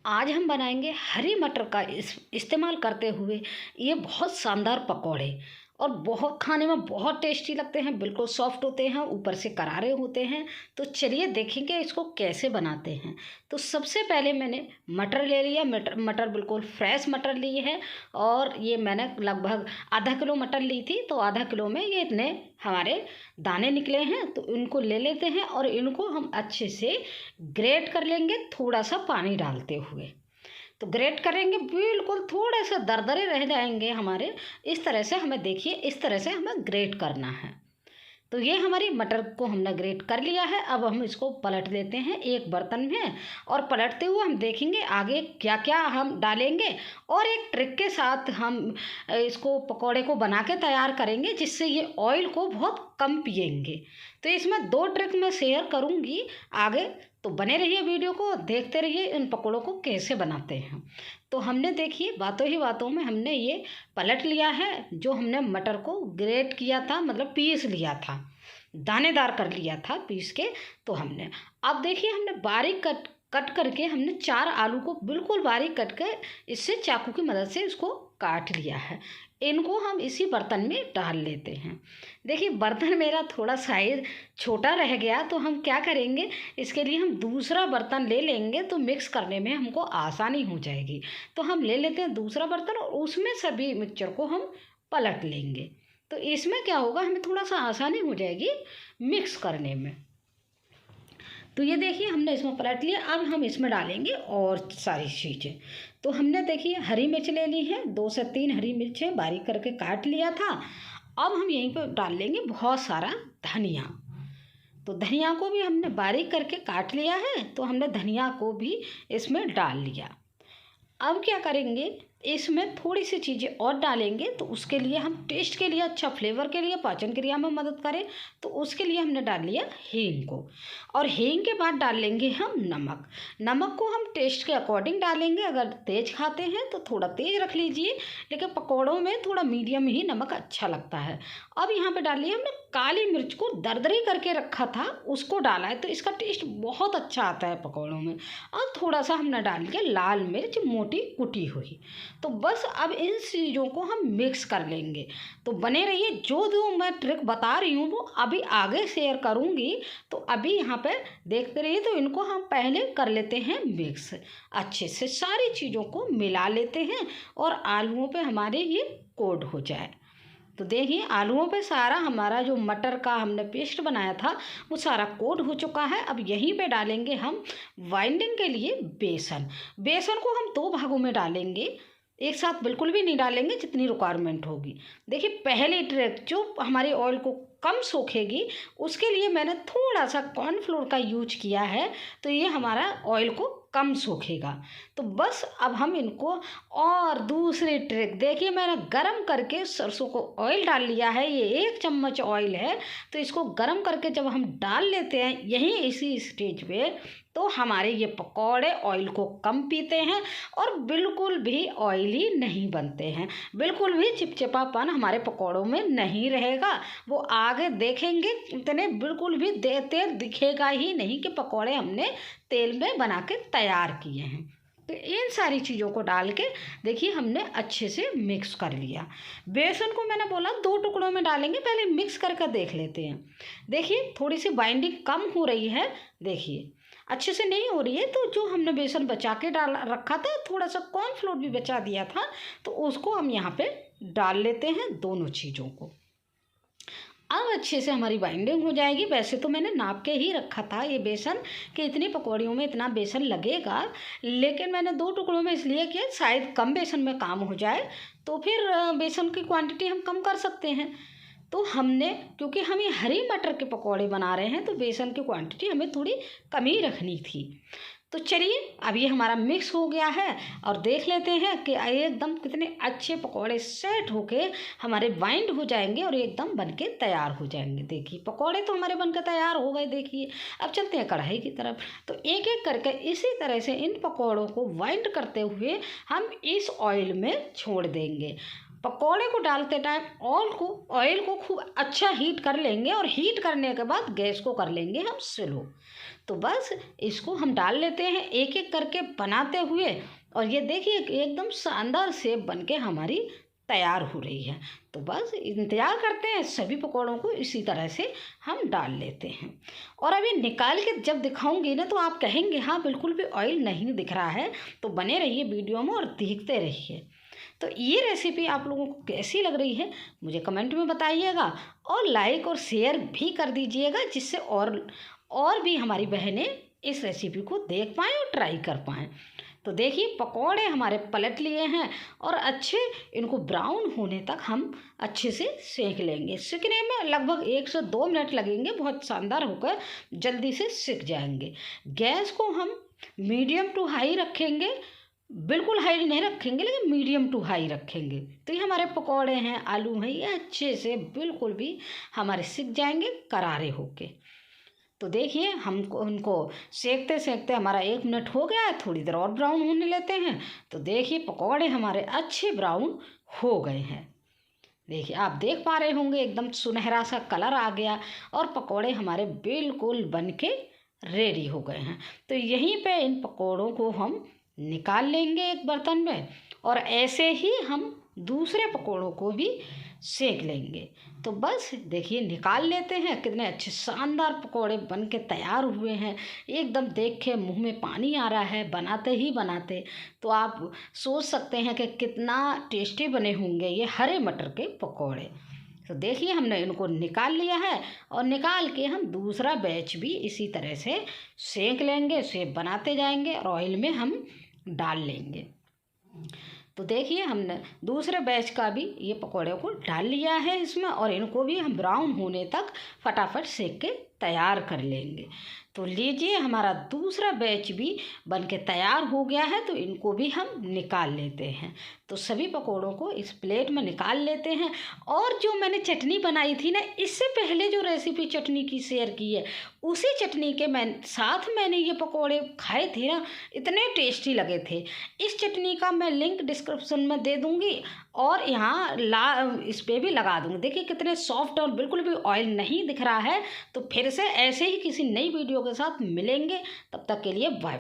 आज हम बनाएंगे हरी मटर का इस्तेमाल करते हुए ये बहुत शानदार पकौड़े। और बहुत खाने में बहुत टेस्टी लगते हैं, बिल्कुल सॉफ्ट होते हैं, ऊपर से करारे होते हैं। तो चलिए देखेंगे इसको कैसे बनाते हैं। तो सबसे पहले मैंने मटर ले लिया। मटर मटर बिल्कुल फ्रेश मटर ली है। और ये मैंने लगभग आधा किलो मटर ली थी, तो आधा किलो में ये इतने हमारे दाने निकले हैं। तो इनको ले लेते हैं और इनको हम अच्छे से ग्रेट कर लेंगे, थोड़ा सा पानी डालते हुए। तो ग्रेट करेंगे, बिल्कुल थोड़े से दरदरे रह जाएंगे हमारे। इस तरह से हमें, देखिए इस तरह से हमें ग्रेट करना है। तो ये हमारी मटर को हमने ग्रेट कर लिया है। अब हम इसको पलट लेते हैं एक बर्तन में, और पलटते हुए हम देखेंगे आगे क्या क्या हम डालेंगे। और एक ट्रिक के साथ हम इसको पकौड़े को बना के तैयार करेंगे, जिससे ये ऑयल को बहुत कम पिएंगे। तो इसमें दो ट्रिक मैं शेयर करूँगी आगे, तो बने रहिए, वीडियो को देखते रहिए इन पकौड़ों को कैसे बनाते हैं। तो हमने देखिए बातों ही बातों में हमने ये पलट लिया है। जो हमने मटर को ग्रेट किया था, मतलब पीस लिया था, दानेदार कर लिया था पीस के। तो हमने, अब देखिए हमने बारीक कट कट करके हमने 4 आलू को बिल्कुल बारीक कट के इससे चाकू की मदद से इसको काट लिया है। इनको हम इसी बर्तन में डाल लेते हैं। देखिए बर्तन मेरा थोड़ा साइज छोटा रह गया, तो हम क्या करेंगे, इसके लिए हम दूसरा बर्तन ले लेंगे, तो मिक्स करने में हमको आसानी हो जाएगी। तो हम ले लेते हैं दूसरा बर्तन और उसमें सभी मिक्सचर को हम पलट लेंगे। तो इसमें क्या होगा, हमें थोड़ा सा आसानी हो जाएगी मिक्स करने में। तो ये देखिए हमने इसमें पलट लिया। अब हम इसमें डालेंगे और सारी चीज़ें। तो हमने देखिए हरी मिर्च ले ली है, 2 से 3 हरी मिर्चें बारीक करके काट लिया था। अब हम यहीं पर डाल लेंगे बहुत सारा धनिया। तो धनिया को भी हमने बारीक करके काट लिया है, तो हमने धनिया को भी इसमें डाल लिया। अब क्या करेंगे, इसमें थोड़ी सी चीज़ें और डालेंगे। तो उसके लिए हम टेस्ट के लिए, अच्छा फ्लेवर के लिए, पाचन क्रिया में मदद करें, तो उसके लिए हमने डाल लिया हींग को। और हींग के बाद डाल लेंगे हम नमक। नमक को हम टेस्ट के अकॉर्डिंग डालेंगे। अगर तेज़ खाते हैं तो थोड़ा तेज़ रख लीजिए, लेकिन पकौड़ों में थोड़ा मीडियम ही नमक अच्छा लगता है। अब यहाँ पर डाल लिया हमने काली मिर्च को दरदरी करके रखा था, उसको डाला है, तो इसका टेस्ट बहुत अच्छा आता है पकौड़ों में। और थोड़ा सा हमने डाल लिया लाल मिर्च मोटी कुटी हुई। तो बस अब इन चीज़ों को हम मिक्स कर लेंगे। तो बने रहिए, जो जो मैं ट्रिक बता रही हूँ वो अभी आगे शेयर करूँगी। तो अभी यहाँ पे देखते रहिए। तो इनको हम पहले कर लेते हैं मिक्स, अच्छे से सारी चीज़ों को मिला लेते हैं, और आलूओं पे हमारे ये कोट हो जाए। तो देखिए आलूओं पे सारा हमारा जो मटर का हमने पेस्ट बनाया था वो सारा कोट हो चुका है। अब यहीं पे डालेंगे हम बाइंडिंग के लिए बेसन। बेसन को हम 2 भागों में डालेंगे, एक साथ बिल्कुल भी नहीं डालेंगे, जितनी रिक्वायरमेंट होगी। देखिए पहली ट्रिक जो हमारी ऑयल को कम सोखेगी, उसके लिए मैंने थोड़ा सा कॉर्नफ्लोर का यूज किया है। तो ये हमारा ऑयल को कम सोखेगा। तो बस अब हम इनको, और दूसरी ट्रिक देखिए, मैंने गरम करके सरसों को ऑयल डाल लिया है। ये 1 चम्मच ऑयल है। तो इसको गरम करके जब हम डाल लेते हैं यहीं इसी स्टेज पे, तो हमारे ये पकौड़े ऑयल को कम पीते हैं और बिल्कुल भी ऑयली नहीं बनते हैं। बिल्कुल भी चिपचिपापन हमारे पकौड़ों में नहीं रहेगा। वो आगे देखेंगे इतने बिल्कुल भी तेल दिखेगा ही नहीं कि पकौड़े हमने तेल में बना के तैयार किए हैं। तो इन सारी चीज़ों को डाल के देखिए हमने अच्छे से मिक्स कर लिया। बेसन को मैंने बोला 2 टुकड़ों में डालेंगे, पहले मिक्स करके देख लेते हैं। देखिए थोड़ी सी बाइंडिंग कम हो रही है, देखिए अच्छे से नहीं हो रही है। तो जो हमने बेसन बचा के डाल रखा था, थोड़ा सा कॉर्नफ्लोर भी बचा दिया था, तो उसको हम यहाँ पे डाल लेते हैं, दोनों चीज़ों को। अब अच्छे से हमारी बाइंडिंग हो जाएगी। वैसे तो मैंने नाप के ही रखा था ये बेसन कि इतनी पकौड़ियों में इतना बेसन लगेगा, लेकिन मैंने 2 टुकड़ों में इसलिए किया शायद कम बेसन में काम हो जाए, तो फिर बेसन की क्वांटिटी हम कम कर सकते हैं। तो हमने, क्योंकि हम ये हरी मटर के पकौड़े बना रहे हैं, तो बेसन की क्वांटिटी हमें थोड़ी कम ही रखनी थी। तो चलिए अब ये हमारा मिक्स हो गया है, और देख लेते हैं कि एकदम कितने अच्छे पकौड़े सेट होके हमारे बाइंड हो जाएंगे और एकदम बनके तैयार हो जाएंगे। देखिए पकौड़े तो हमारे बनकर तैयार हो गए। देखिए अब चलते हैं कढ़ाई की तरफ। तो एक एक करके इसी तरह से इन पकौड़ों को बाइंड करते हुए हम इस ऑयल में छोड़ देंगे। पकौड़े को डालते टाइम ऑयल को खूब अच्छा हीट कर लेंगे, और हीट करने के बाद गैस को कर लेंगे हम स्लो। तो बस इसको हम डाल लेते हैं एक एक करके बनाते हुए, और ये देखिए एकदम शानदार सेब बन के हमारी तैयार हो रही है। तो बस इंतज़ार करते हैं, सभी पकौड़ों को इसी तरह से हम डाल लेते हैं। और अभी निकाल के जब दिखाऊंगी ना तो आप कहेंगे हाँ बिल्कुल भी ऑयल नहीं दिख रहा है। तो बने रहिए वीडियो में और देखते रहिए। तो ये रेसिपी आप लोगों को कैसी लग रही है मुझे कमेंट में बताइएगा, और लाइक और शेयर भी कर दीजिएगा, जिससे और भी हमारी बहनें इस रेसिपी को देख पाएँ और ट्राई कर पाएँ। तो देखिए पकौड़े हमारे पलट लिए हैं, और अच्छे इनको ब्राउन होने तक हम अच्छे से सेक लेंगे। सिकने में लगभग 1 से 2 मिनट लगेंगे, बहुत शानदार होकर जल्दी से सिक जाएंगे। गैस को हम मीडियम टू हाई रखेंगे, बिल्कुल हाई नहीं रखेंगे लेकिन मीडियम टू हाई रखेंगे। तो ये हमारे पकौड़े हैं, आलू हैं, ये अच्छे से बिल्कुल भी हमारे सिक जाएंगे करारे होके। तो देखिए हमको उनको सेकते सेकते हमारा 1 मिनट हो गया है, थोड़ी देर और ब्राउन होने लेते हैं। तो देखिए पकौड़े हमारे अच्छे ब्राउन हो गए हैं। देखिए आप देख पा रहे होंगे एकदम सुनहरा सा कलर आ गया, और पकौड़े हमारे बिल्कुल बन के रेडी हो गए हैं। तो यहीं पे इन पकौड़ों को हम निकाल लेंगे एक बर्तन में, और ऐसे ही हम दूसरे पकौड़ों को भी सेक लेंगे। तो बस देखिए निकाल लेते हैं, कितने अच्छे शानदार पकौड़े बन के तैयार हुए हैं। एकदम देख के मुँह में पानी आ रहा है बनाते ही बनाते। तो आप सोच सकते हैं कि कितना टेस्टी बने होंगे ये हरे मटर के पकौड़े। तो देखिए हमने इनको निकाल लिया है, और निकाल के हम दूसरा बैच भी इसी तरह से सेक लेंगे, सेब बनाते जाएंगे और ऑयल में हम डाल लेंगे। तो देखिए हमने दूसरे बैच का भी ये पकौड़े को डाल लिया है इसमें, और इनको भी हम ब्राउन होने तक फटाफट सेक के तैयार कर लेंगे। तो लीजिए हमारा दूसरा बैच भी बन के तैयार हो गया है, तो इनको भी हम निकाल लेते हैं। तो सभी पकौड़ों को इस प्लेट में निकाल लेते हैं। और जो मैंने चटनी बनाई थी ना, इससे पहले जो रेसिपी चटनी की शेयर की है, उसी चटनी के साथ मैंने ये पकौड़े खाए थे ना, इतने टेस्टी लगे थे। इस चटनी का मैं लिंक डिस्क्रिप्शन में दे दूँगी, और यहाँ इस पर भी लगा दूँगी। देखिए कितने सॉफ्ट और बिल्कुल भी ऑयल नहीं दिख रहा है। तो फिर से ऐसे ही किसी नई वीडियो के साथ मिलेंगे, तब तक के लिए बाय।